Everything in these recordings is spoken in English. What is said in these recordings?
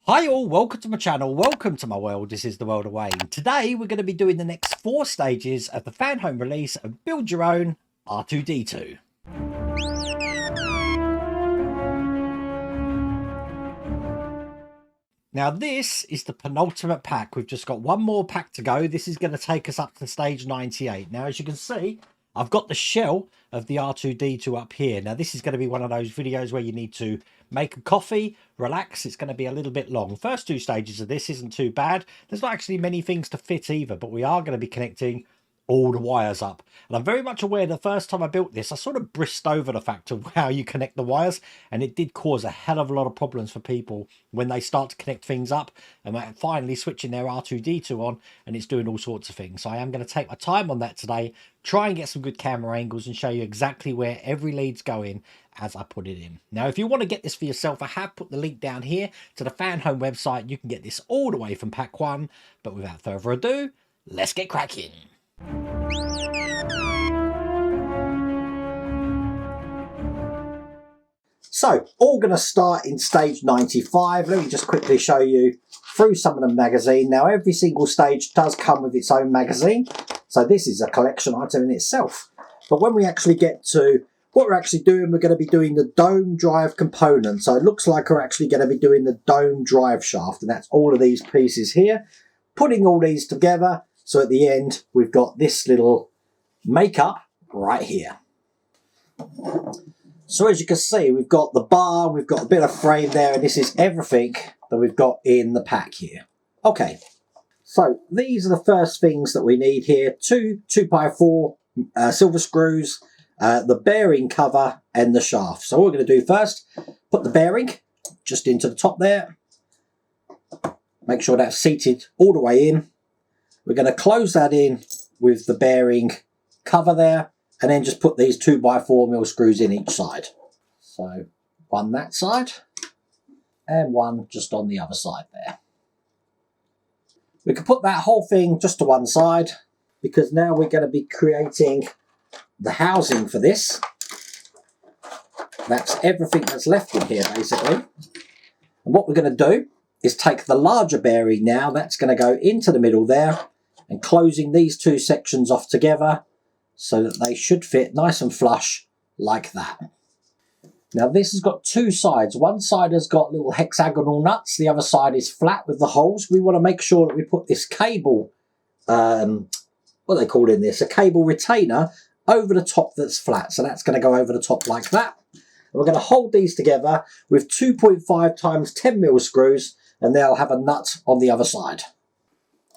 Hi all, welcome to my channel, welcome to my world. This is the world of Wayne. Today we're going to be doing the next 4 stages of the Fanhome release of Build Your Own R2-D2. Now this is the penultimate pack. We've just got one more pack to go. This is going to take us up to stage 98. Now as you can see, I've got the shell of the R2-D2 up here. Now this is going to be one of those videos where you need to make a coffee, relax. It's going to be a little bit long. First 2 stages of this isn't too bad. There's not actually many things to fit either, but we are going to be connecting all the wires up. And I'm very much aware the first time I built this, I sort of brissed over the fact of how you connect the wires, and it did cause a hell of a lot of problems for people when they start to connect things up and finally switching their R2-D2 on and it's doing all sorts of things. So I am going to take my time on that today, try and get some good camera angles and show you exactly where every lead's going as I put it in. Now if you want to get this for yourself, I have put the link down here to the Fanhome website. You can get this all the way from pack 1, but without further ado, let's get cracking. So, all going to start in stage 95. Let me just quickly show you through some of the magazine. Now, every single stage does come with its own magazine. So this is a collection item in itself. But when we actually get to what we're actually doing, we're going to be doing the dome drive component. So it looks like we're actually going to be doing the dome drive shaft. And that's all of these pieces here. Putting all these together. So at the end, we've got this little makeup right here. So as you can see, we've got the bar, we've got a bit of frame there, and this is everything that we've got in the pack here. Okay, so these are the first things that we need here. Two 2x4 silver screws, the bearing cover, and the shaft. So what we're going to do first, put the bearing just into the top there. Make sure that's seated all the way in. We're going to close that in with the bearing cover there, and then just put these 2x4mm screws in each side. So one that side, and one just on the other side there. We can put that whole thing just to one side, because now we're going to be creating the housing for this. That's everything that's left in here, basically. And what we're going to do is take the larger bearing now, that's going to go into the middle there, and closing these 2 sections off together so that they should fit nice and flush like that. Now this has got 2 sides. One side has got little hexagonal nuts, the other side is flat with the holes. We want to make sure that we put this cable, what are they called in this? A cable retainer over the top that's flat. So that's going to go over the top like that. And we're going to hold these together with 2.5 times 10mm screws, and they'll have a nut on the other side.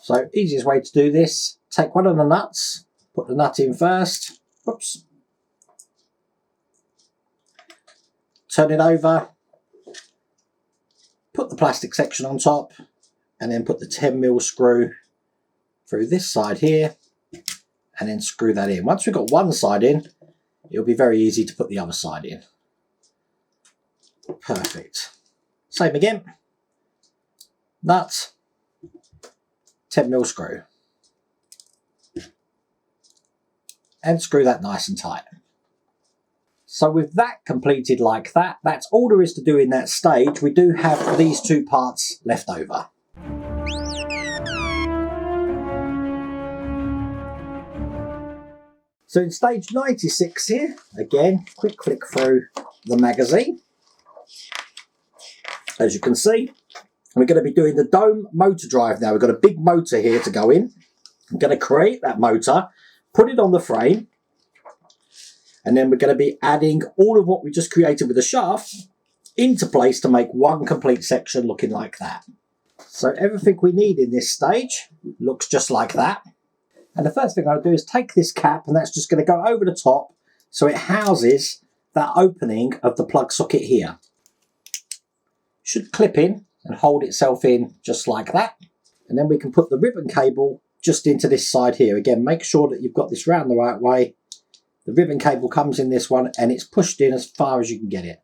So easiest way to do this, take one of the nuts, put the nut in first, whoops, turn it over, put the plastic section on top, and then put the 10mm screw through this side here, and then screw that in. Once we've got one side in, it'll be very easy to put the other side in. Perfect. Same again, nut, 10mm screw, and screw that nice and tight. So with that completed like that, that's all there is to do in that stage. We do have these 2 parts left over. So in stage 96 here, again, quick flick through the magazine. As you can see, we're going to be doing the dome motor drive now. We've got a big motor here to go in. I'm going to create that motor, put it on the frame, and then we're going to be adding all of what we just created with the shaft into place to make one complete section looking like that. So everything we need in this stage looks just like that. And the first thing I'll do is take this cap, and that's just going to go over the top so it houses that opening of the plug socket here. Should clip in and hold itself in just like that. And then we can put the ribbon cable just into this side here. Again, make sure that you've got this round the right way. The ribbon cable comes in this one and it's pushed in as far as you can get it.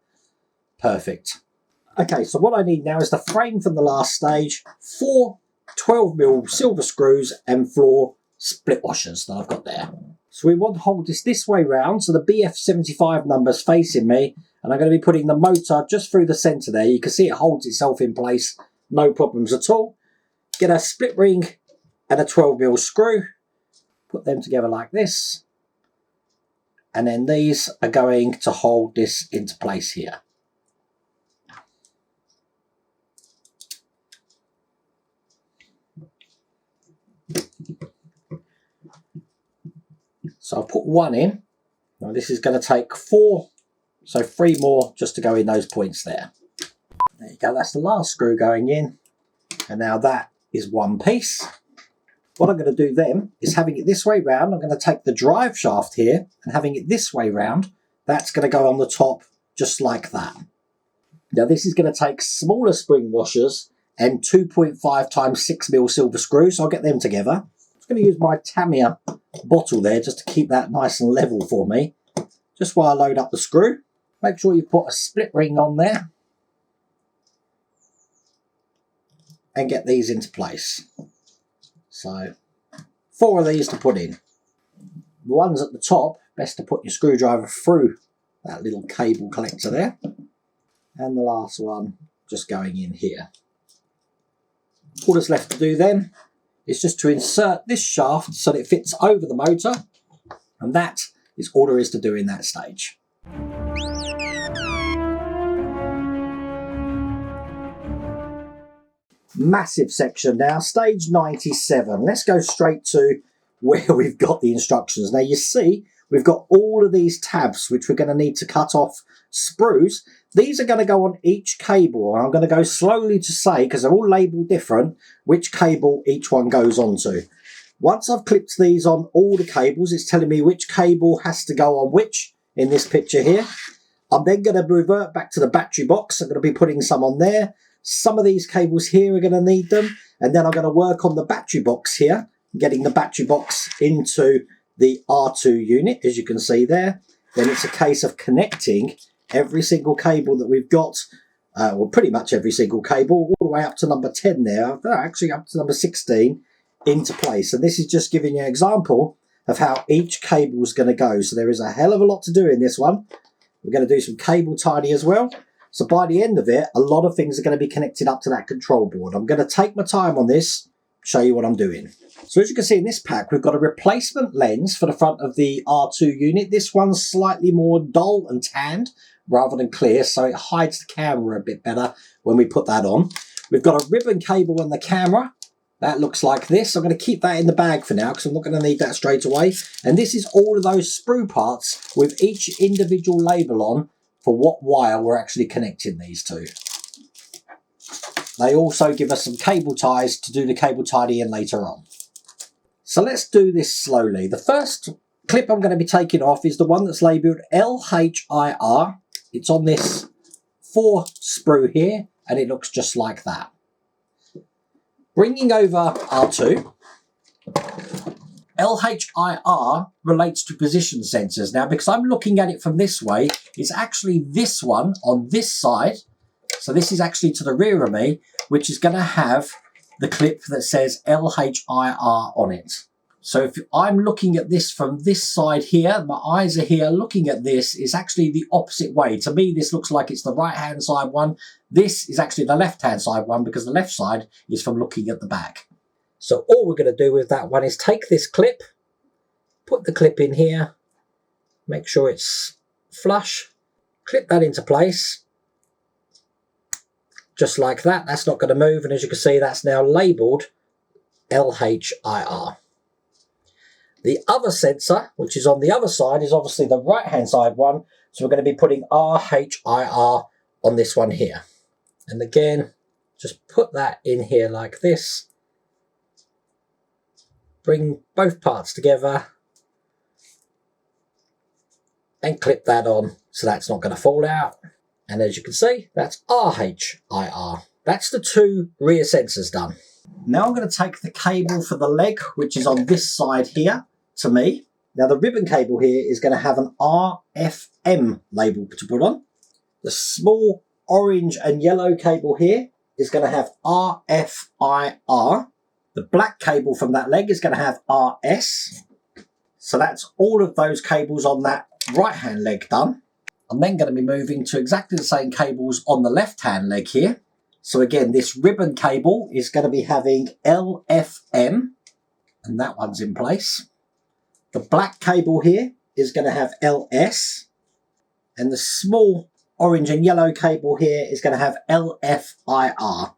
Perfect. Okay, so what I need now is the frame from the last stage, 4 12mm silver screws and 4 split washers that I've got there. So we want to hold this way round, so the BF75 number's facing me, and I'm going to be putting the motor just through the centre there. You can see it holds itself in place no problems at all. Get a split ring and a 12mm screw, put them together like this, and then these are going to hold this into place here. So I'll put one in. Now this is going to take 4, so 3 more just to go in those points there. There you go, that's the last screw going in. And now that is one piece. What I'm going to do then is, having it this way round, I'm going to take the drive shaft here and having it this way round, that's going to go on the top just like that. Now this is going to take smaller spring washers and 2.5 times 6mm silver screws, so I'll get them together. I'm going to use my Tamiya bottle there just to keep that nice and level for me. Just while I load up the screw, make sure you put a split ring on there and get these into place. So 4 of these to put in. The ones at the top, best to put your screwdriver through that little cable collector there. And the last one just going in here. All that's left to do then is just to insert this shaft so that it fits over the motor, and that is all there is to do in that stage. Massive section now, stage 97. Let's go straight to where we've got the instructions. Now you see we've got all of these tabs which we're going to need to cut off sprues. These are going to go on each cable, and I'm going to go slowly to say, because they're all labelled different, which cable each one goes onto. Once I've clipped these on all the cables, it's telling me which cable has to go on which in this picture here. I'm then going to revert back to the battery box. I'm going to be putting some on there. Some of these cables here are going to need them, and then I'm going to work on the battery box here, getting the battery box into the R2 unit, as you can see there. Then it's a case of connecting every single cable that we've got, well, pretty much every single cable, all the way up to number 10 there, actually up to number 16, into place. And this is just giving you an example of how each cable is going to go. So there is a hell of a lot to do in this one. We're going to do some cable tidy as well. So by the end of it, a lot of things are going to be connected up to that control board. I'm going to take my time on this, show you what I'm doing. So as you can see in this pack, we've got a replacement lens for the front of the R2 unit. This one's slightly more dull and tanned rather than clear, so it hides the camera a bit better when we put that on. We've got a ribbon cable on the camera. That looks like this. I'm going to keep that in the bag for now because I'm not going to need that straight away. And this is all of those sprue parts with each individual label on for what wire we're actually connecting these to. They also give us some cable ties to do the cable tidying later on. So let's do this slowly. The first clip I'm going to be taking off is the one that's labelled LHIR. It's on this 4 sprue here, and it looks just like that. Bringing over R2, LHIR relates to position sensors. Now, because I'm looking at it from this way, it's actually this one on this side. So this is actually to the rear of me, which is going to have the clip that says LHIR on it. So if I'm looking at this from this side here, my eyes are here looking at this, is actually the opposite way. To me, this looks like it's the right-hand side one. This is actually the left-hand side one because the left side is from looking at the back. So all we're going to do with that one is take this clip, put the clip in here, make sure it's flush, clip that into place, just like that. That's not going to move, and as you can see, that's now labelled LHIR. The other sensor, which is on the other side, is obviously the right-hand side one, so we're going to be putting RHIR on this one here. And again, just put that in here like this. Bring both parts together and clip that on so that's not going to fall out. And as you can see, that's RHIR. That's the 2 rear sensors done. Now I'm going to take the cable for the leg, which is on this side here, to me. Now the ribbon cable here is going to have an RFM label to put on. The small orange and yellow cable here is going to have RFIR. The black cable from that leg is going to have RS. So that's all of those cables on that right-hand leg done. I'm then going to be moving to exactly the same cables on the left-hand leg here. So again, this ribbon cable is going to be having LFM, and that one's in place. The black cable here is going to have LS, and the small orange and yellow cable here is going to have LFIR.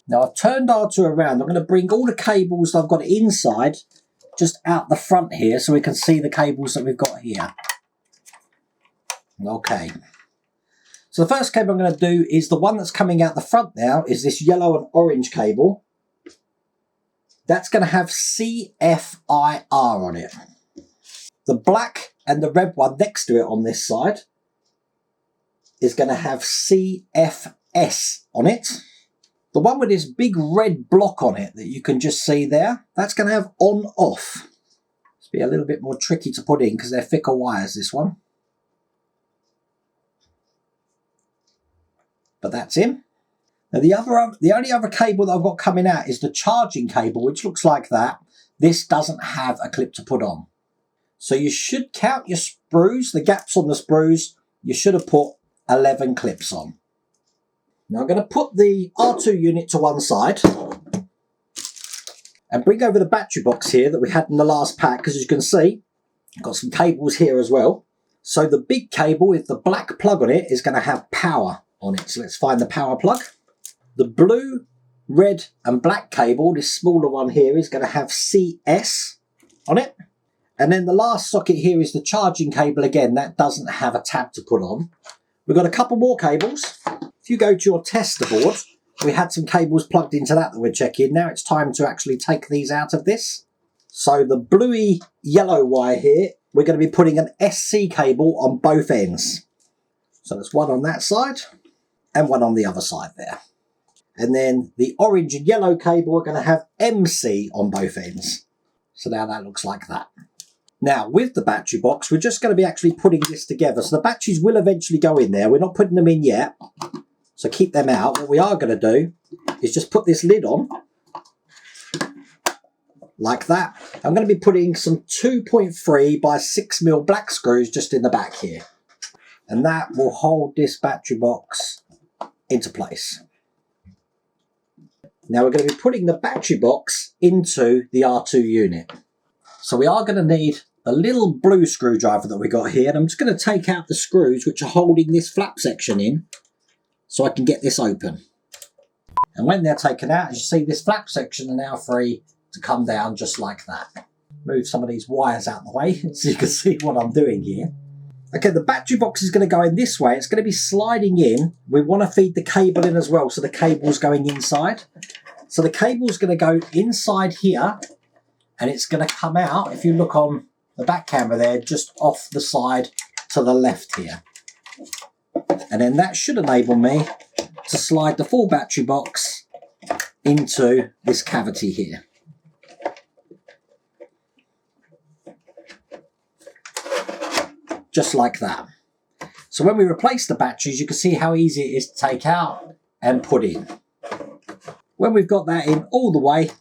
Now I've turned R2 around. I'm going to bring all the cables that I've got inside just out the front here so we can see the cables that we've got here. Okay. So the first cable I'm going to do is the one that's coming out the front now is this yellow and orange cable. That's going to have CFIR on it. The black and the red one next to it on this side is going to have CFS on it. The one with this big red block on it that you can just see there, that's going to have on-off. It's be a little bit more tricky to put in because they're thicker wires, this one. But that's in. Now the only other cable that I've got coming out is the charging cable, which looks like that. This doesn't have a clip to put on. So you should count your sprues, the gaps on the sprues. You should have put 11 clips on. Now I'm going to put the R2 unit to one side and bring over the battery box here that we had in the last pack, because as you can see, I've got some cables here as well. So the big cable with the black plug on it is going to have power on it. So let's find the power plug. The blue, red and black cable, this smaller one here, is going to have CS on it. And then the last socket here is the charging cable. Again, that doesn't have a tab to put on. We've got a couple more cables. If you go to your tester board, we had some cables plugged into that we're checking. Now it's time to actually take these out of this. So the bluey yellow wire here, we're going to be putting an SC cable on both ends. So there's one on that side and one on the other side there. And then the orange and yellow cable are going to have MC on both ends. So now that looks like that. Now with the battery box, we're just going to be actually putting this together. So the batteries will eventually go in there. We're not putting them in yet. So keep them out. What we are going to do is just put this lid on like that. I'm going to be putting some 2.3 by 6mm black screws just in the back here. And that will hold this battery box into place. Now we're going to be putting the battery box into the R2 unit. So we are going to need a little blue screwdriver that we got here. And I'm just going to take out the screws which are holding this flap section in so I can get this open. And when they're taken out, as you see, this flap section are now free to come down just like that. Move some of these wires out of the way so you can see what I'm doing here. Okay, the battery box is going to go in this way. It's going to be sliding in. We want to feed the cable in as well, so the cable's going inside. So the cable's going to go inside here, and it's going to come out, if you look on the back camera there, just off the side to the left here. And then that should enable me to slide the full battery box into this cavity here. Just like that. So when we replace the batteries, you can see how easy it is to take out and put in. When we've got that in all the way,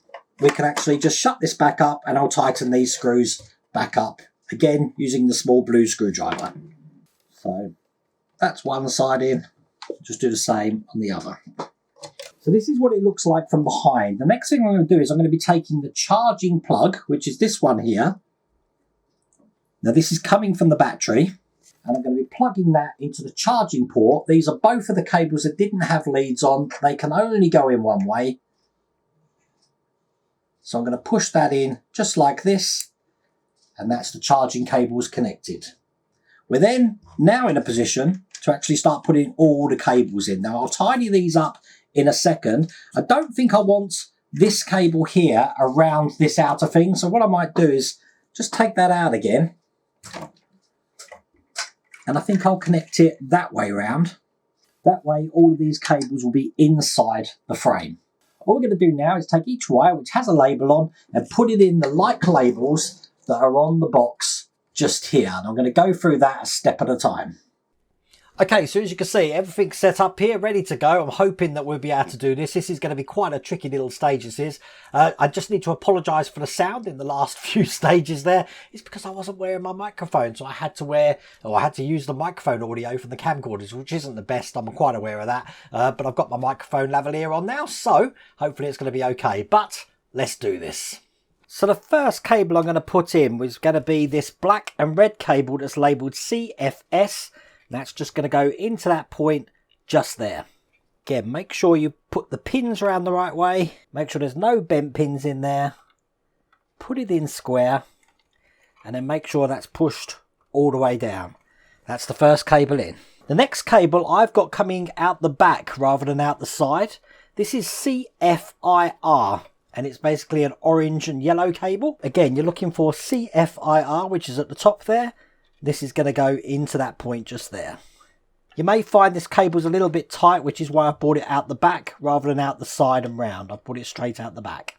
we can actually just shut this back up, and I'll tighten these screws back up, again using the small blue screwdriver. So that's one side in, just do the same on the other. So this is what it looks like from behind. The next thing I'm going to do is I'm going to be taking the charging plug, which is this one here. Now this is coming from the battery, and I'm going to be plugging that into the charging port. These are both of the cables that didn't have leads on. They can only go in one way. So I'm going to push that in just like this, and that's the charging cables connected. We're then now in a position to actually start putting all the cables in. Now I'll tidy these up in a second. I don't think I want this cable here around this outer thing. So what I might do is just take that out again. And I think I'll connect it that way around. That way all of these cables will be inside the frame. All we're going to do now is take each wire which has a label on and put it in the like labels that are on the box just here. And I'm going to go through that a step at a time. Okay, so as you can see, everything's set up here, ready to go. I'm hoping that we'll be able to do this. This is going to be quite a tricky little stage, this is. I just need to apologise for the sound in the last few stages there. It's because I wasn't wearing my microphone, so I had to use the microphone audio from the camcorders, which isn't the best. I'm quite aware of that. But I've got my microphone lavalier on now, so hopefully it's going to be okay. But let's do this. So the first cable I'm going to put in was going to be this black and red cable that's labelled CFS. That's just going to go into that point just there. Again, make sure you put the pins around the right way. Make sure there's no bent pins in there. Put it in square. And then make sure that's pushed all the way down. That's the first cable in. The next cable I've got coming out the back rather than out the side. This is CFIR. And it's basically an orange and yellow cable. Again, you're looking for CFIR, which is at the top there. This is going to go into that point just there. You may find this cable's a little bit tight, which is why I brought it out the back rather than out the side and round. I've put it straight out the back.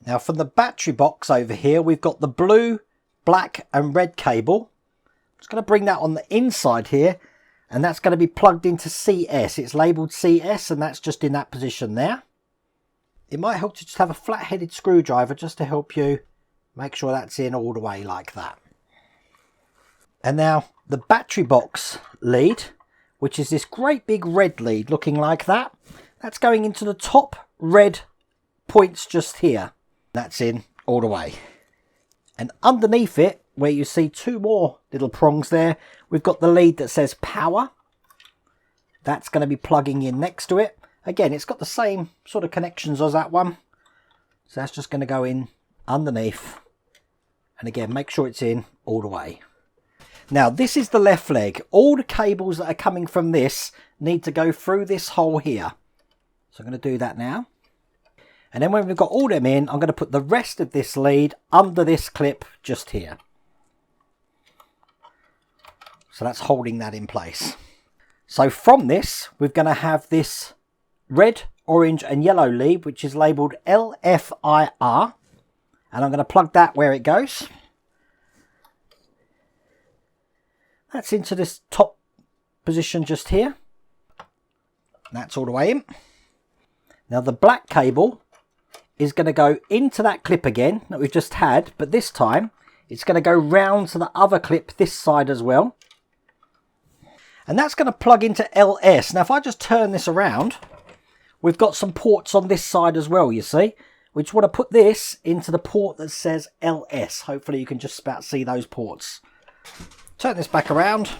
Now from the battery box over here, we've got the blue, black and red cable. I'm just going to bring that on the inside here, and that's going to be plugged into CS. It's labelled CS, and that's just in that position there. It might help to just have a flat-headed screwdriver just to help you make sure that's in all the way like that. And now the battery box lead, which is this great big red lead looking like that, that's going into the top red points just here. That's in all the way. And underneath it, where you see two more little prongs there, we've got the lead that says power. That's going to be plugging in next to it. Again, it's got the same sort of connections as that one. So that's just going to go in underneath. And again, make sure it's in all the way. Now, this is the left leg. All the cables that are coming from this need to go through this hole here. So I'm going to do that now. And then when we've got all them in, I'm going to put the rest of this lead under this clip just here. So that's holding that in place. So from this, we're going to have this red, orange and yellow lead, which is labelled LFIR. And I'm going to plug that where it goes. That's into this top position just here. That's all the way in. Now the black cable is going to go into that clip again that we've just had, but this time it's going to go round to the other clip this side as well. And that's going to plug into LS. Now if I just turn this around, we've got some ports on this side as well, you see. We just want to put this into the port that says LS. Hopefully you can just about see those ports. Turn this back around.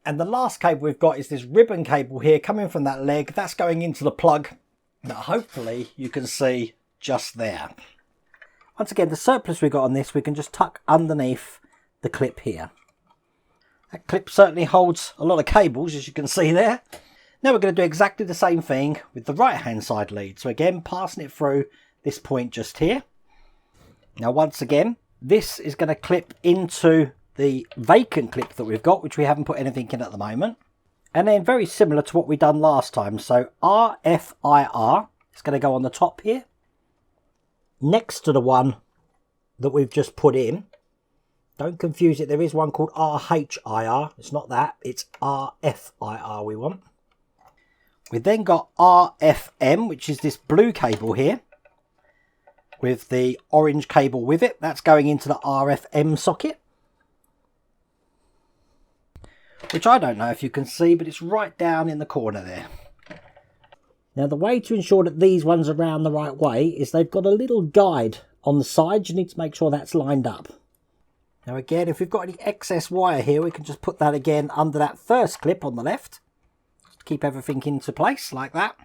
And the last cable we've got is this ribbon cable here coming from that leg. That's going into the plug that hopefully you can see just there. Once again, the surplus we've got on this, we can just tuck underneath the clip here. That clip certainly holds a lot of cables, as you can see there. Now we're going to do exactly the same thing with the right hand side lead. So again, passing it through this point just here. Now once again, this is going to clip into the vacant clip that we've got, which we haven't put anything in at the moment. And then very similar to what we done last time. So RFIR is going to go on the top here, next to the one that we've just put in. Don't confuse it. There is one called RHIR. It's not that. It's RFIR we want. We've then got RFM, which is this blue cable here, with the orange cable with it. That's going into the RFM socket, which I don't know if you can see, but it's right down in the corner there. Now the way to ensure that these ones are round the right way is they've got a little guide on the side. You need to make sure that's lined up. Now again, if we've got any excess wire here, we can just put that again under that first clip on the left. Just to keep everything into place like that.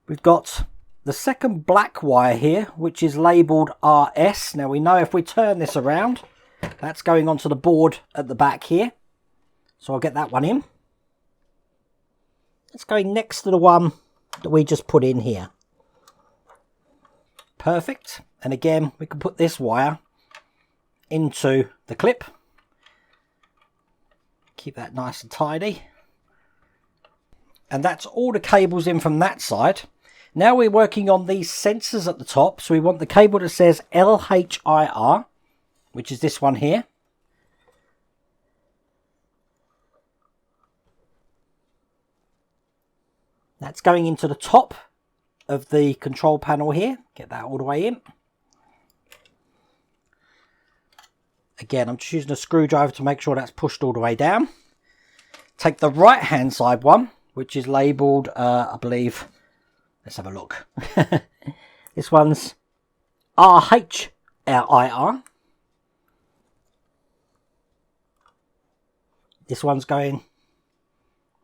We've got the second black wire here, which is labelled RS. Now we know if we turn this around, that's going onto the board at the back here. So I'll get that one in. It's going next to the one that we just put in here. Perfect. And again, we can put this wire into the clip. Keep that nice and tidy. And that's all the cables in from that side. Now we're working on these sensors at the top. So we want the cable that says LHIR, which is this one here. That's going into the top of the control panel here. Get that all the way in. Again, I'm just using a screwdriver to make sure that's pushed all the way down. Take the right hand side one, which is labelled, I believe, let's have a look. This one's RHIR. This one's going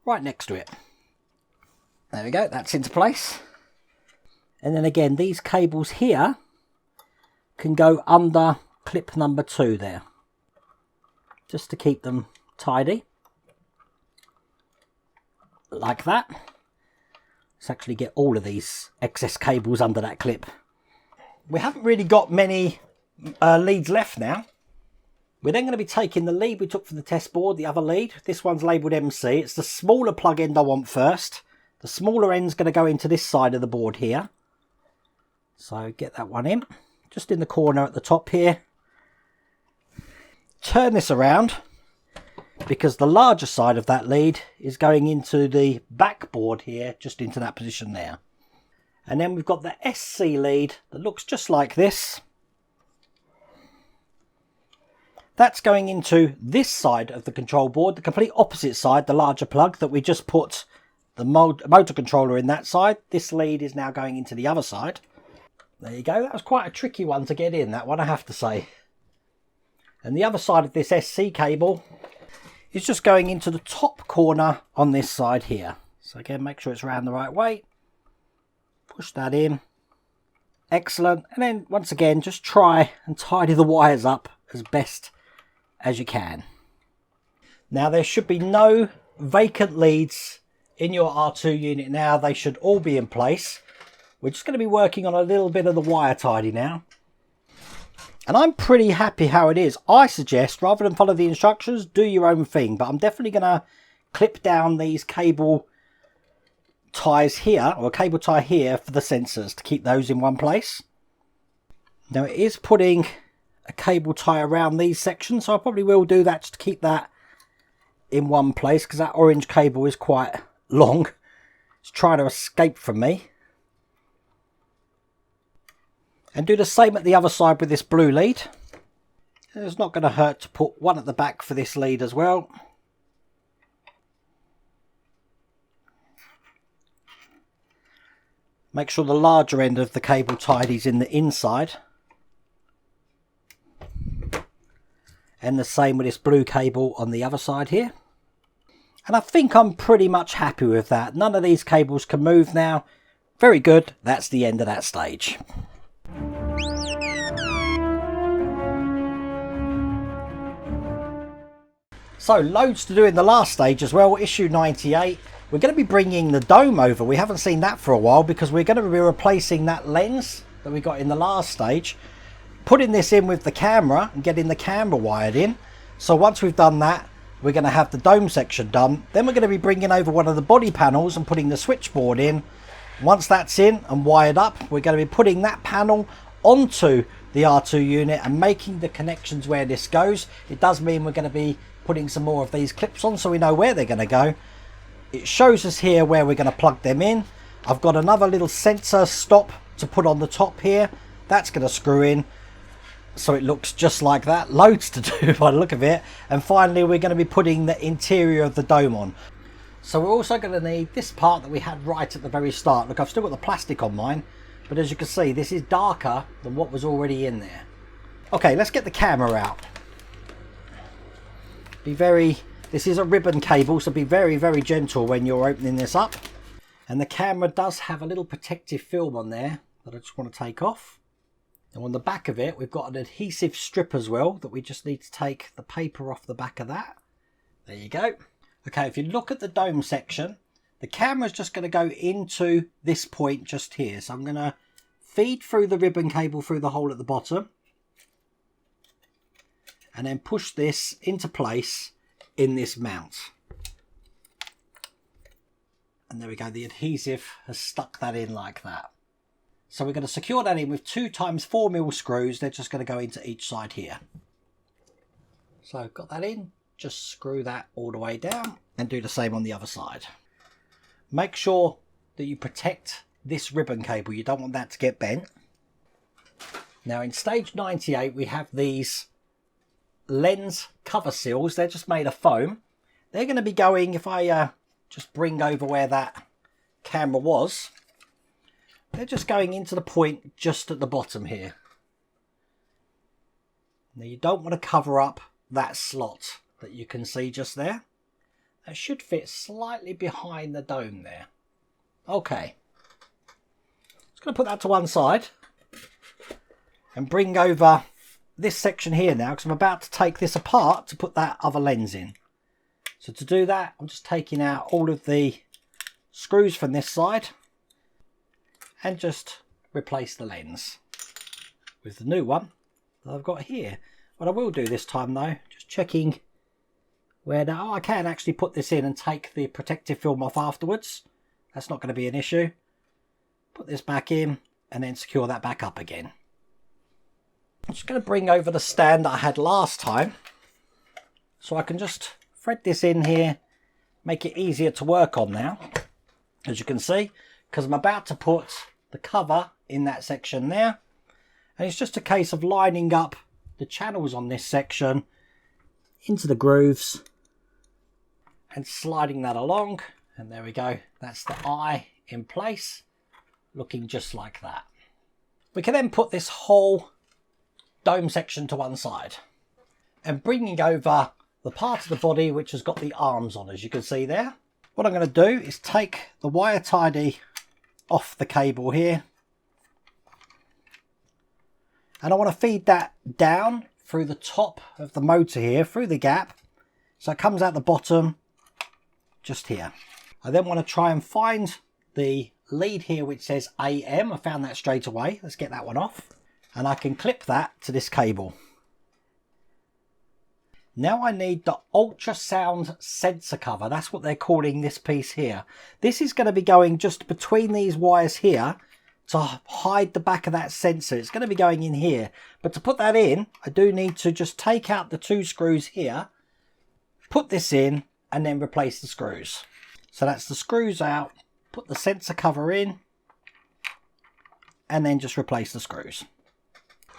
right next to it. There we go, that's into place. And then again, these cables here can go under clip number 2 there, just to keep them tidy, like that. Let's actually get all of these excess cables under that clip. We haven't really got many leads left now. We're then going to be taking the lead we took from the test board, the other lead. This one's labelled MC. It's the smaller plug end I want first. The smaller end's going to go into this side of the board here. So get that one in, just in the corner at the top here. Turn this around, because the larger side of that lead is going into the backboard here, just into that position there. And then we've got the SC lead that looks just like this. That's going into this side of the control board, the complete opposite side, the larger plug that we just put the motor controller in that side. This lead is now going into the other side. There you go. That was quite a tricky one to get in, that one, I have to say. And the other side of this SC cable is just going into the top corner on this side here. So again, make sure it's around the right way. Push that in. Excellent. And then once again, just try and tidy the wires up as best as you can. Now there should be no vacant leads in your R2 unit now. They should all be in place. We're just going to be working on a little bit of the wire tidy now. And I'm pretty happy how it is. I suggest, rather than follow the instructions, do your own thing. But I'm definitely going to clip down these cable ties here, or a cable tie here, for the sensors to keep those in one place. Now it is putting a cable tie around these sections, so I probably will do that just to keep that in one place, because that orange cable is quite long. It's trying to escape from me. And do the same at the other side with this blue lead. It's not going to hurt to put one at the back for this lead as well. Make sure the larger end of the cable tidies in the inside. And the same with this blue cable on the other side here. And I think I'm pretty much happy with that. None of these cables can move now. Very good. That's the end of that stage. So loads to do in the last stage as well. Issue 98. We're going to be bringing the dome over. We haven't seen that for a while, because we're going to be replacing that lens that we got in the last stage, putting this in with the camera and getting the camera wired in. So once we've done that, we're going to have the dome section done. Then we're going to be bringing over one of the body panels and putting the switchboard in. Once that's in and wired up, we're going to be putting that panel onto the R2 unit and making the connections where this goes. It does mean we're going to be putting some more of these clips on so we know where they're going to go. It shows us here where we're going to plug them in. I've got another little sensor stop to put on the top here. That's going to screw in so it looks just like that. Loads to do by the look of it. And finally, we're going to be putting the interior of the dome on. So we're also going to need this part that we had right at the very start. Look, I've still got the plastic on mine, but as you can see, this is darker than what was already in there. Okay, let's get the camera out. This is a ribbon cable, so be very, very gentle when you're opening this up. And the camera does have a little protective film on there that I just want to take off. And on the back of it, we've got an adhesive strip as well that we just need to take the paper off the back of that. There you go. Okay, if you look at the dome section, the camera's just going to go into this point just here. So I'm going to feed through the ribbon cable through the hole at the bottom. And then push this into place in this mount. And there we go, the adhesive has stuck that in like that. So we're going to secure that in with 2 times 4mm screws. They're just going to go into each side here. So I've got that in, just screw that all the way down and do the same on the other side. Make sure that you protect this ribbon cable. You don't want that to get bent. Now in stage 98 we have these lens cover seals. They're just made of foam. They're going to be going, if I just bring over where that camera was, they're just going into the point just at the bottom here. Now you don't want to cover up that slot that you can see just there. That should fit slightly behind the dome there. Okay. Just going to put that to one side and bring over this section here now, because I'm about to take this apart to put that other lens in. So to do that, I'm just taking out all of the screws from this side and just replace the lens with the new one that I've got here. What I will do this time though, just checking where now I can actually put this in and take the protective film off afterwards. That's not going to be an issue. Put this back in and then secure that back up again. I'm just going to bring over the stand that I had last time so I can just thread this in here, make it easier to work on now, as you can see, because I'm about to put the cover in that section there, and it's just a case of lining up the channels on this section into the grooves and sliding that along, and there we go. That's the eye in place, looking just like that. We can then put this whole dome section to one side and bringing over the part of the body which has got the arms on, as you can see there. What I'm going to do is take the wire tidy off the cable here, and I want to feed that down through the top of the motor here, through the gap, so it comes out the bottom just here. I then want to try and find the lead here which says AM. I found that straight away. Let's get that one off, and I can clip that to this cable. Now I need the ultrasound sensor cover. That's what they're calling this piece here. This is going to be going just between these wires here to hide the back of that sensor. It's going to be going in here. But to put that in, I do need to just take out the two screws here, put this in, and then replace the screws. So that's the screws out, put the sensor cover in, and then just replace the screws.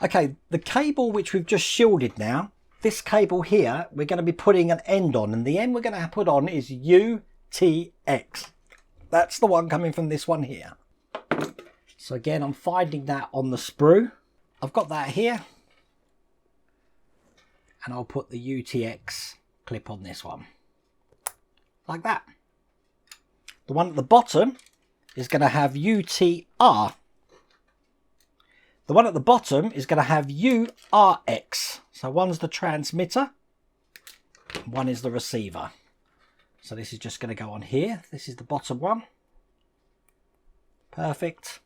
Okay, the cable which we've just shielded now, this cable here, we're going to be putting an end on, and the end we're going to put on is UTX. That's the one coming from this one here. So again, I'm finding that on the sprue. I've got that here, and I'll put the UTX clip on this one, like that. The one at the bottom is going to have UTR. The one at the bottom is going to have URX. So one's the transmitter, one is the receiver. So this is just going to go on here. This is the bottom one. Perfect.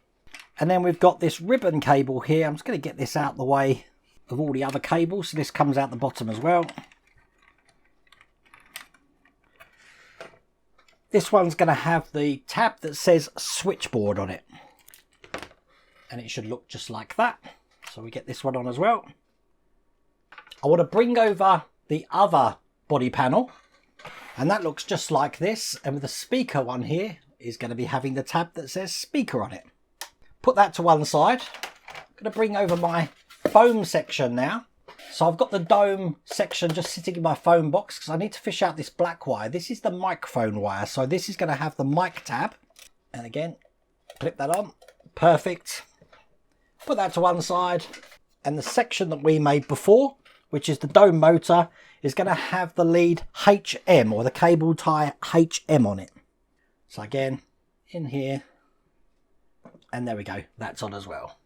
And then we've got this ribbon cable here. I'm just going to get this out the way of all the other cables. So this comes out the bottom as well. This one's going to have the tab that says switchboard on it. And it should look just like that. So we get this one on as well. I want to bring over the other body panel, and that looks just like this, and with the speaker one here is going to be having the tab that says speaker on it. Put that to one side. I'm going to bring over my foam section now. So I've got the dome section just sitting in my foam box because I need to fish out this black wire. This is the microphone wire, so this is going to have the mic tab, and again clip that on. Perfect. Put that to one side, and the section that we made before, which is the dome motor, is going to have the lead HM, or the cable tie HM on it. So again, in here, and there we go, that's on as well.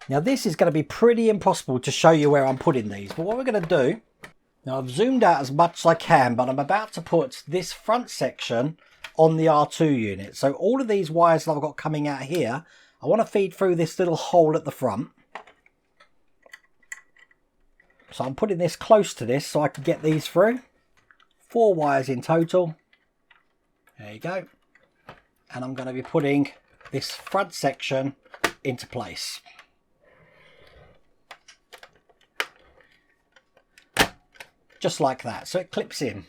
Now this is going to be pretty impossible to show you where I'm putting these, but what we're going to do, now I've zoomed out as much as I can, but I'm about to put this front section on the R2 unit. So all of these wires that I've got coming out here, I want to feed through this little hole at the front. So I'm putting this close to this so I can get these through. 4 wires in total. There you go. And I'm going to be putting this front section into place. Just like that. So it clips in.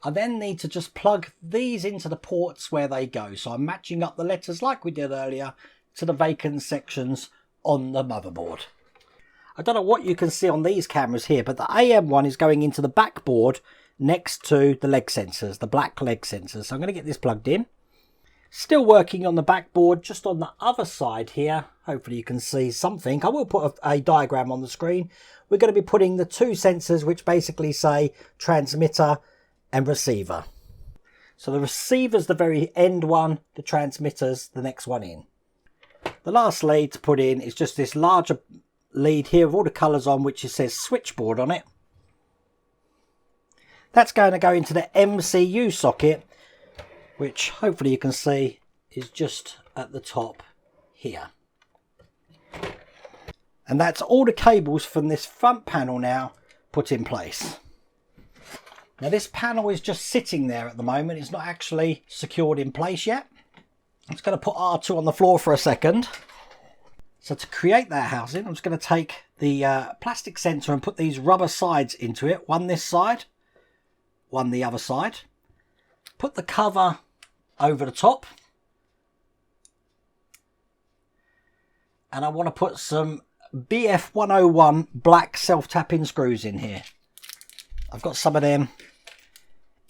I then need to just plug these into the ports where they go. So I'm matching up the letters like we did earlier to the vacant sections on the motherboard. I don't know what you can see on these cameras here, but the AM one is going into the backboard next to the leg sensors, the black leg sensors. So I'm going to get this plugged in. Still working on the backboard, just on the other side here. Hopefully you can see something. I will put a diagram on the screen. We're going to be putting the two sensors which basically say transmitter and receiver. So the receiver's the very end one, the transmitter's the next one in. The last lead to put in is just this larger lead here with all the colours on, which says switchboard on it. That's going to go into the MCU socket, which hopefully you can see is just at the top here. And that's all the cables from this front panel now put in place. Now this panel is just sitting there at the moment. It's not actually secured in place yet. I'm just going to put R2 on the floor for a second. So to create that housing, I'm just going to take the plastic sensor and put these rubber sides into it. One this side, one the other side. Put the cover over the top. And I want to put some BF101 black self-tapping screws in here. I've got some of them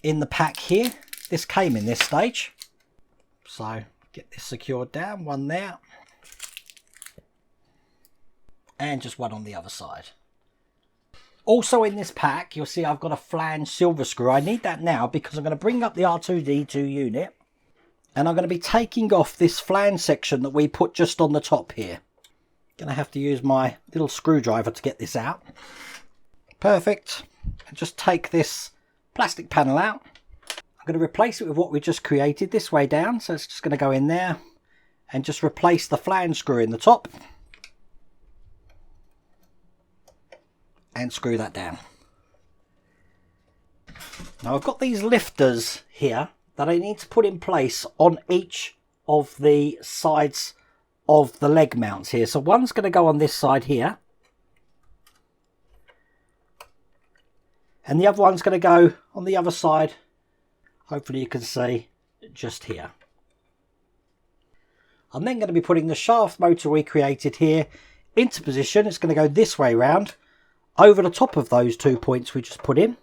in the pack here. This came in this stage. So get this secured down, one there. And just one on the other side. Also in this pack, you'll see I've got a flange silver screw. I need that now because I'm going to bring up the R2-D2 unit. And I'm going to be taking off this flange section that we put just on the top here. Going to have to use my little screwdriver to get this out. Perfect. And just take this plastic panel out. I'm going to replace it with what we just created this way down. So it's just going to go in there and just replace the flange screw in the top. And screw that down. Now I've got these lifters here that I need to put in place on each of the sides of the leg mounts here. So one's going to go on this side here. And the other one's going to go on the other side. Hopefully you can see just here. I'm then going to be putting the shaft motor we created here into position. It's going to go this way round over the top of those 2 points we just put in.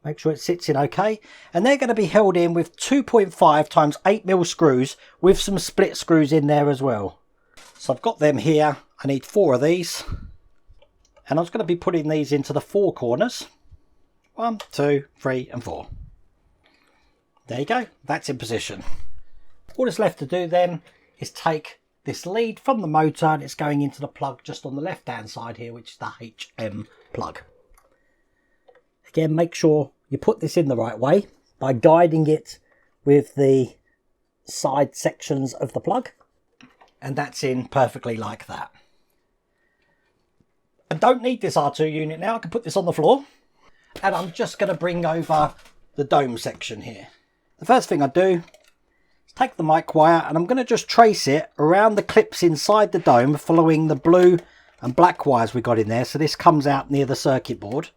Make sure it sits in okay. And they're going to be held in with 2.5 times 8mm screws with some split screws in there as well. So I've got them here. I need 4 of these. And I was going to be putting these into the 4 corners. 1, 2, 3 and 4. There you go. That's in position. All that's left to do then is take this lead from the motor and it's going into the plug just on the left hand side here, which is the HM plug. Again, make sure you put this in the right way by guiding it with the side sections of the plug. And that's in perfectly like that. I don't need this R2 unit now. I can put this on the floor. And I'm just going to bring over the dome section here. The first thing I do is take the mic wire and I'm going to just trace it around the clips inside the dome following the blue and black wires we got in there. So this comes out near the circuit board.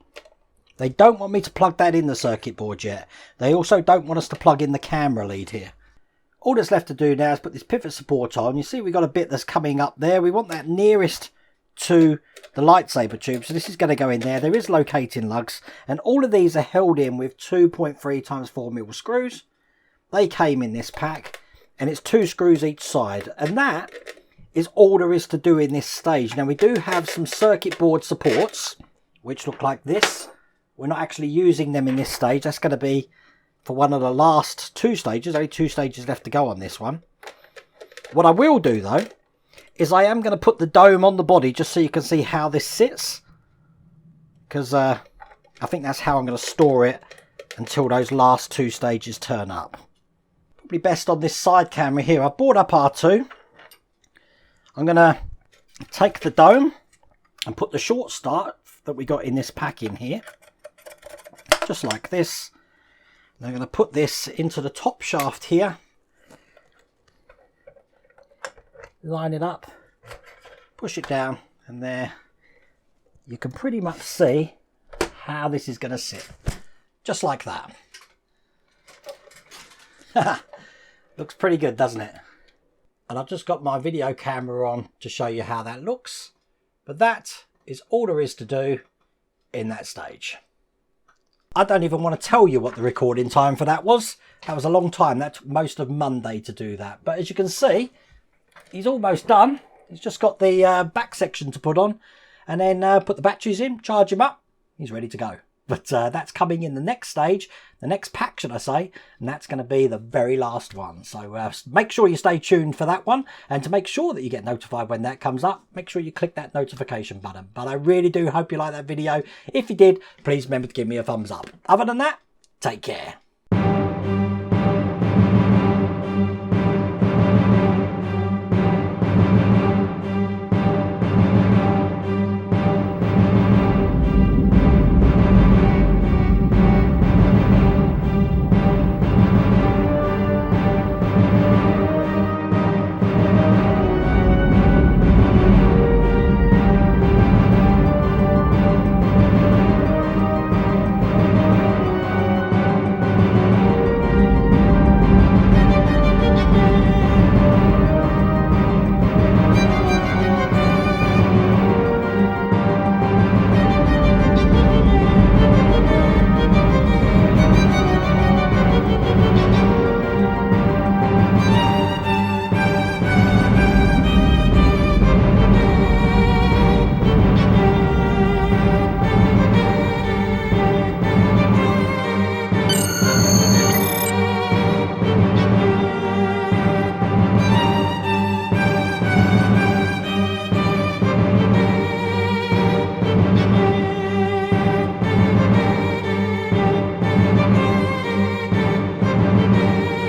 They don't want me to plug that in the circuit board yet. They also don't want us to plug in the camera lead here. All that's left to do now is put this pivot support on. You see we've got a bit that's coming up there. We want that nearest to the lightsaber tube. So this is going to go in there. There is locating lugs. And all of these are held in with 2.3 times 4mm screws. They came in this pack. And it's 2 screws each side. And that is all there is to do in this stage. Now we do have some circuit board supports, which look like this. We're not actually using them in this stage. That's going to be for one of the last 2 stages. Only 2 stages left to go on this one. What I will do though, is I am going to put the dome on the body just so you can see how this sits. Because I think that's how I'm going to store it until those last 2 stages turn up. Probably best on this side camera here. I've brought up R2. I'm going to take the dome and put the short start that we got in this pack in here. Just like this. And I'm going to put this into the top shaft here. Line it up, push it down, and there you can pretty much see how this is going to sit. just like that. Looks pretty good, doesn't it? And I've just got my video camera on to show you how that looks. But that is all there is to do in that stage. I don't even want to tell you what the recording time for that was. That was a long time. That took most of Monday to do that. But as you can see, he's almost done. He's just got the back section to put on, and then put the batteries in, charge him up. He's ready to go. But that's coming in the next stage, the next pack, should I say, and that's going to be the very last one. So make sure you stay tuned for that one, and to make sure that you get notified when that comes up, make sure you click that notification button. But I really do hope you like that video. If you did, please remember to give me a thumbs up. Other than that, take care.